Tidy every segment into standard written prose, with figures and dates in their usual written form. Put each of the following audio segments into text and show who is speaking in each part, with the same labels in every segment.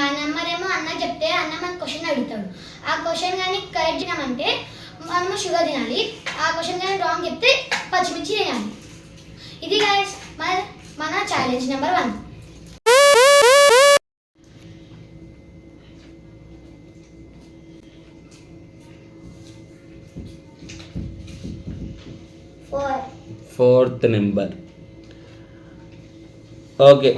Speaker 1: ఆ నెంబర్ ఏమో అన్న చెప్తే అన్న మనకు క్వశ్చన్ అడుగుతాడు. ఆ క్వశ్చన్ కానీ కరెక్ట్ చేయామంటే మనము షుగర్ తినాలి. ఆ క్వశ్చన్ కానీ రాంగ్ చెప్తే పచ్చిమిర్చి తినాలి. ఇది గైస్ మన challenge number 1.
Speaker 2: Fourth number. Okay,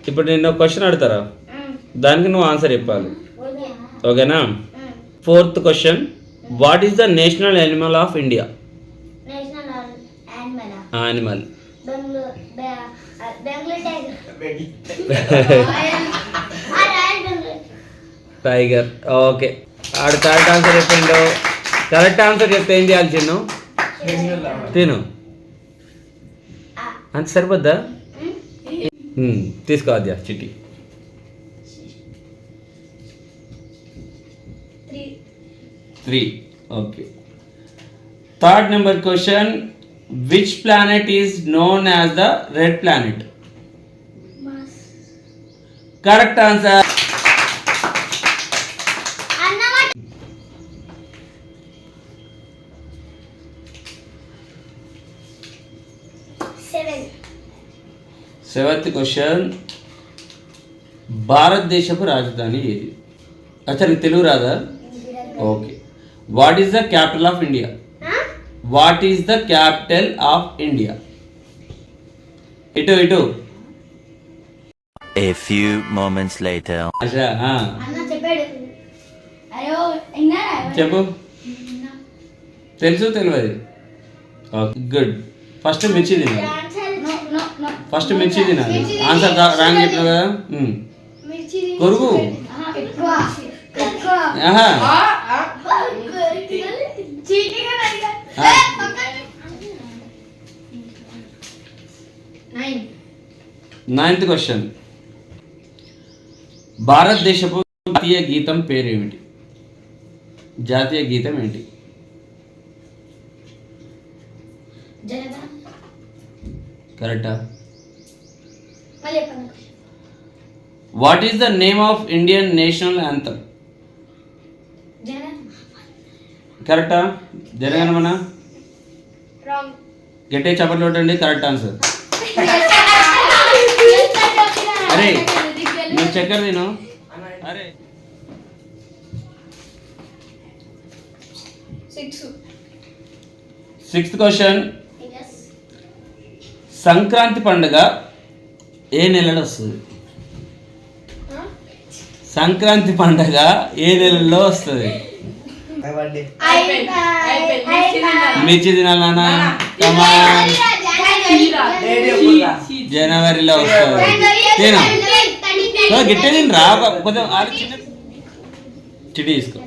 Speaker 2: ఇప్పుడు నేను ఒక క్వశ్చన్ అడుగుతారా, దానికి నువ్వు ఆన్సర్ చెప్పాలి. ఓకేనా? Fourth question, what is the national animal of India? Animal tiger. Okay, ఆడు కరెక్ట్ ఆన్సర్ చెప్పిండు. కరెక్ట్ ఆన్సర్ చెప్తే ఏం చేయాలి చిన్ను? తిను. అంత సరిపోద్దా? తీసుకో అద్యా చిట్టి. 3. Okay. Third number question, which planet is known as the red planet? Correct answer. Seventh question, భారతదేశపు రాజధాని ఏది? అచ్చా నీకు తెలుగు రాదా? Okay. What is the capital of India? What is the capital of India? ఇటు ఇటు.
Speaker 3: A few moments later.
Speaker 2: అచ్చా
Speaker 1: అన్న చెప్పాడు. అయ్యో
Speaker 2: చెప్పు. తెలుసు తెలియదు? Okay, good. ఫస్ట్ మిర్చి తినాలి. ఫస్ట్ మిర్చి తినాలి. ఆన్సర్ రాంగ్ చెప్పినావు కదా. కొరుగు. నైన్త్ క్వశ్చన్, భారతదేశపు జాతీయ గీతం పేరేమిటి? జాతీయ గీతం ఏంటి? కరెక్టా? What is the name of Indian national anthem? కరెక్టా? జనగణమన. గట్టే చప్పట్లు కొట్టండి. Correct answer. అరే నువ్వు చక్కెర తిను. అరే సిక్స్త్ క్వశ్చన్, సంక్రాంతి పండుగ ఏ నెలలో వస్తుంది? సంక్రాంతి పండుగ ఏ నెలలో వస్తుంది? మిర్చి తినాలన్నా జనవరిలో వస్తుంది. తినా గిట్టే తిని రా. చిటి తీసుకో.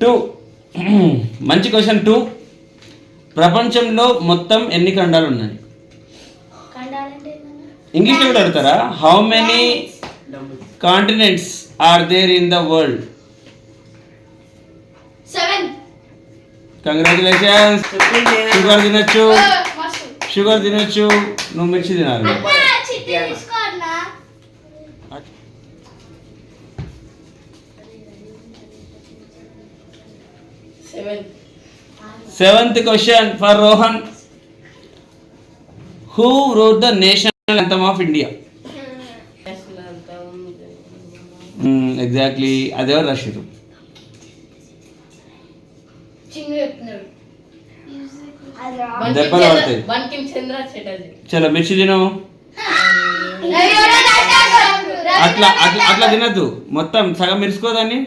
Speaker 2: 2. మంచి క్వశ్చన్. 2. ప్రపంచంలో మొత్తం ఎన్ని ఖండాలు ఉన్నాయి? ఇంగ్లీష్లో కూడా అడుగుతారా? How many continents are there in the world?
Speaker 1: 7.
Speaker 2: Congratulations. Sugar తినొచ్చు, షుగర్ తినొచ్చు. నువ్వు మిర్చి తినాలి. Seventh question for Rohan. Who wrote the national anthem of India? Exactly. అదేవారు రాశారు? దెబ్బలు పడతాయి. చలో మిర్చి తినవు. అట్లా అట్లా అట్లా తినద్దు. మొత్తం సగం మిర్చుకోదాన్ని.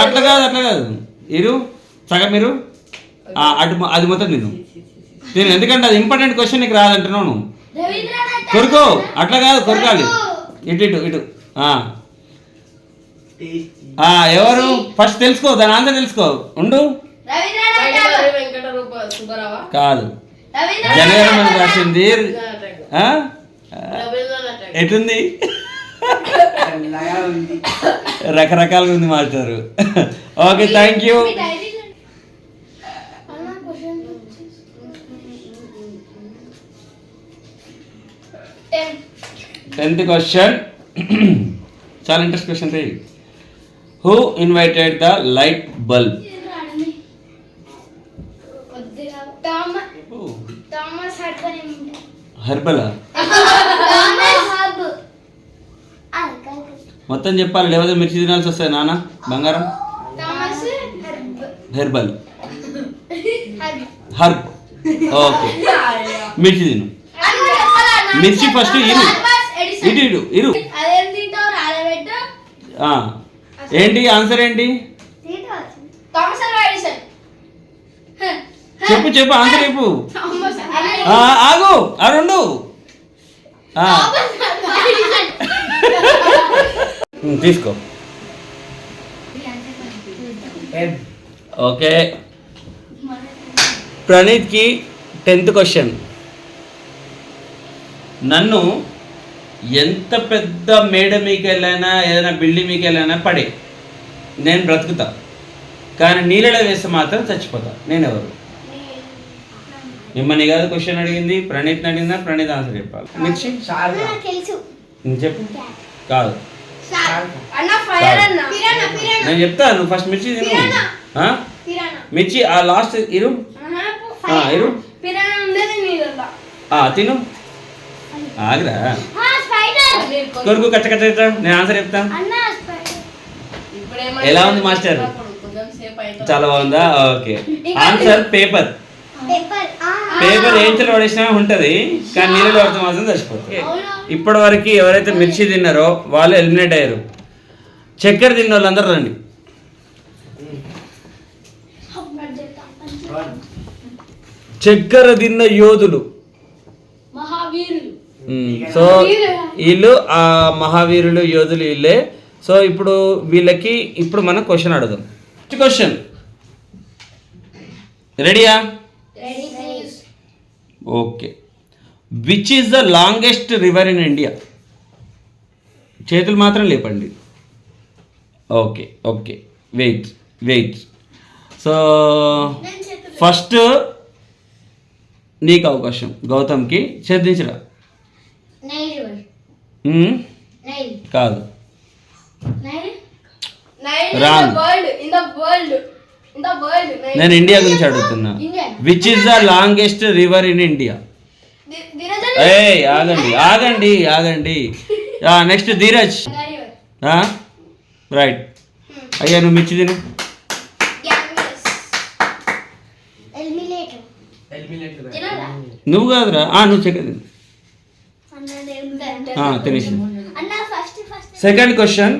Speaker 2: అట్లా కాదు ఇరు సగం మీరు అటు అది మొత్తం తిను. ఎందుకంటే అది ఇంపార్టెంట్ క్వశ్చన్ నీకు రాదంటున్నావు నువ్వు. కొరుకో. అట్లా కాదు, కొరకాలి. ఇటు ఇటు ఇటు. ఎవరు ఫస్ట్ తెలుసుకో, దాని ఆన్సర్ తెలుసుకో. ఉండు. కాదు, జనగణమన రాసింది. ఎటుంది? రకరకాలుగా ఉంది మాస్టారు. Okay, thank you. 10th question చాలా ఇంట్రెస్ట్ క్వశ్చన్ రే. Who invited the light bulb?
Speaker 1: Thomas
Speaker 2: హెర్బలా? మొత్తం చెప్పాలి లేకపోతే మిర్చి తినాల్సి వస్తాయి నాన్న బంగారం. Herbal herb. ఓకే మిర్చి తిను. మిర్చి ఫస్ట్ ఇరు ఇటు ఇటు ఇరు. ఏంటి ఆన్సర్ ఏంటి? చెప్పు చెప్పు ఆన్సర్ చెప్పు. ఆగు అరుండు. తీసుకో. ఓకే ప్రణీత్కి 10th క్వశ్చన్. నన్ను ఎంత పెద్ద మేడ మీకు వెళ్ళైనా ఏదైనా బిల్డింగ్ మీకు వెళ్ళైనా పడే నేను బ్రతుకుతా, కానీ నీళ్ళలో వేస్తే మాత్రం చచ్చిపోతా. నేను ఎవరు? మిమ్మల్ని కాదు క్వశ్చన్ అడిగింది, ప్రణీత్ని అడిగిందా? ప్రణీత్ ఆన్సర్ చెప్పాలి. మిర్చి చెప్పు. కాదు నేను చెప్తా, నువ్వు ఫస్ట్ మిర్చి తిను. మిర్చి ఆ లాస్ట్ ఇరు ఇరు తిను. ఆగ్రా కొరకు కచ్చ కచ్చ. నేను ఆన్సర్ చెప్తా. ఎలా ఉంది మాస్టర్? చాలా బాగుందా? Okay answer paper. పేపర్ ఏంచలో పడేసినా ఉంటది, కానీ నీళ్ళలో పడితే మాత్రం చచ్చిపోతుంది. ఇప్పటి వరకు ఎవరైతే మిర్చి తిన్నారో వాళ్ళు ఎలిమినేట్ అయ్యారు. చక్కెర తిన్న వాళ్ళందరూ రండి. చక్కెర తిన్న యోధులు. సో వీళ్ళు ఆ మహావీరులు యోధులు వీళ్ళే. సో ఇప్పుడు వీళ్ళకి ఇప్పుడు మనం క్వశ్చన్ అడుగుదాం. క్వశ్చన్ రెడీయా? Okay. Which is the longest river in India? చేతులు మాత్రం లేపండి. Okay okay wait wait. So first నీకు అవకాశం. గౌతమ్కి ఛేదించరా? కాదు రాంగ్. నేను ఇండియా గురించి అడుగుతున్నా. Which is the longest river in India? ఆగండి ఆగండి ఆగండి. నెక్స్ట్ ధీరజ్. రైట్. అయ్యా నువ్వు మిర్చి తిను. నువ్వు కాదురా, నువ్వు చక్కెర తిను. తినేసి. Second question.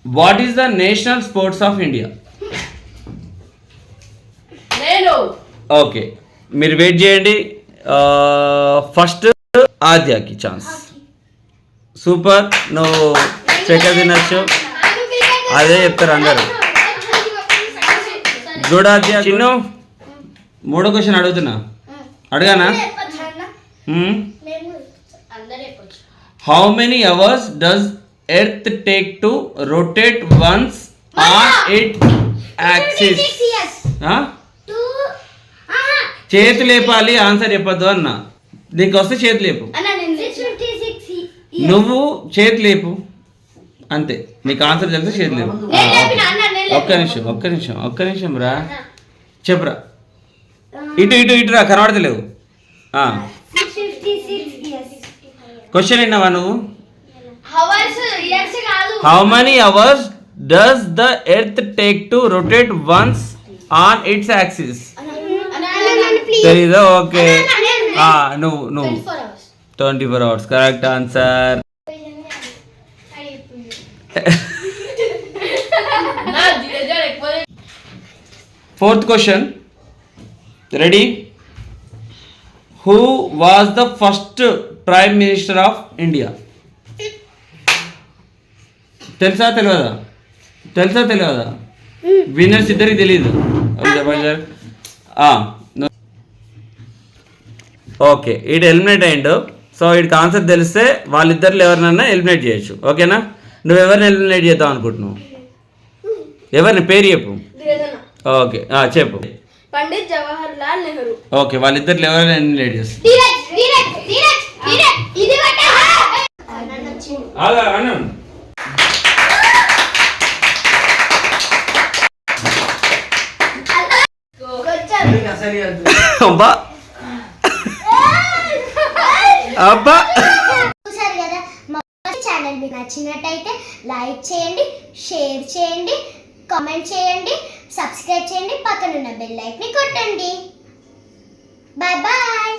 Speaker 2: What is the national sports of India? Okay మీరు వెయిట్ చేయండి. ఫస్ట్ ఆద్యాకి ఛాన్స్. సూపర్, నువ్వు చక్కెర తినచ్చు. అదే చెప్తారు అందరు. గుడ్ ఆద్య. చిన్ను మూడో క్వశ్చన్ అడుగుతున్నా, అడగానా? How many hours does earth take to rotate once on it axis? చేతి లేపాలి, ఆన్సర్ చెప్పొద్దు అన్న. నీకు వస్తే చేతి లేపు. నువ్వు చేతి లేపు అంతే. నీకు ఆన్సర్ తెలిస్తే చేతి లేపు. ఒక్క నిమిషం ఒక్క నిమిషం ఒక్క నిమిషం రా. చెప్పురా. ఇటు ఇటు ఇటు రా, కనబడతలేవు. క్వశ్చన్ విన్నావా నువ్వు? How many hours does the earth take to rotate once on it's axis? తెలీదా? ఓకే నువ్వు 24 hours. Correct answer. Fourth question ready? Who was the first prime minister of India? తెలుసా తెలియదా? తెలుసా తెలియదా? విన్నర్స్ ఇద్దరికి తెలీదు. ఓకే ఇటు ఎలిమినేట్ అయ్యిండు. సో వీడికి ఆన్సర్ తెలిస్తే వాళ్ళిద్దరిలో ఎవరినైనా ఎలిమినేట్ చేయొచ్చు. ఓకేనా? నువ్వు ఎవరిని ఎలిమినేట్ చేద్దాం అనుకుంటున్నావు? ఎవరిని పేరు చెప్పు. ఓకే చెప్పు.
Speaker 4: పండిత్ జవహర్ లాల్ నెహ్రూ.
Speaker 2: ఓకే వాళ్ళిద్దరిలో ఎవరైనా ఎలిమినేట్ చేస్తారు? ఆగా అన్నం అబ్బా అబ్బా
Speaker 1: చూసారు కదా మా ఛానల్ మీకు నచ్చినట్టయితే లైక్ చేయండి, షేర్ చేయండి, కామెంట్ చేయండి, సబ్స్క్రైబ్ చేయండి, పక్కనున్న బెల్ ఐకాన్ని కొట్టండి. Bye bye.